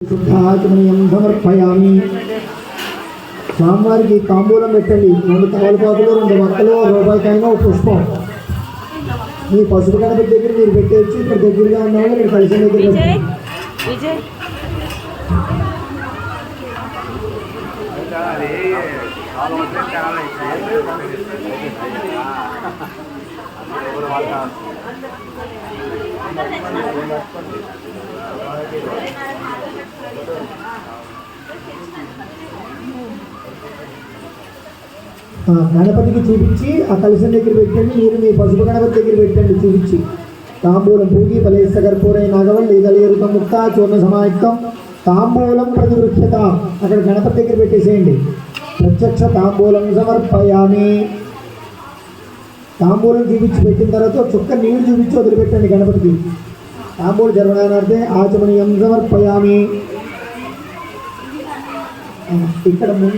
శుద్ధాచమనీయం సమర్పయామి. స్వామివారికి తాంబూలం పెట్టండి. 2 తమలపాకులు 2 వక్కలు రూపాయికైనా ఒక పుష్పం. మీ పసుపు గణపతి దగ్గర మీరు పెట్టవచ్చు. ఇక్కడ దగ్గరగా ఉన్న వాళ్ళు మీరు కలిసి దగ్గర పెట్టండి. గణపతికి చూపించి ఆ కలశం దగ్గర పెట్టండి. మీరు మీ పసుపు గణపతి దగ్గర పెట్టండి చూపించి. తాంబూలం భూగి ఫలేశ కర్పూరై నాగవల్లి దళయరుతం ముక్త చూర్ణ సమాయుక్తం తాంబూలం ప్రతివృక్షత. అక్కడ గణపతి దగ్గర పెట్టేసేయండి. ప్రత్యక్ష తాంబూలం సమర్పయామి. తాంబూలం చూపించి పెట్టిన తర్వాత చుక్క నీళ్ళు చూపించి వదిలిపెట్టండి గణపతికి. తాంబూల జర్వణానార్థే ఆచమనీయం సమర్పయామి. ఇక్కడ ముందు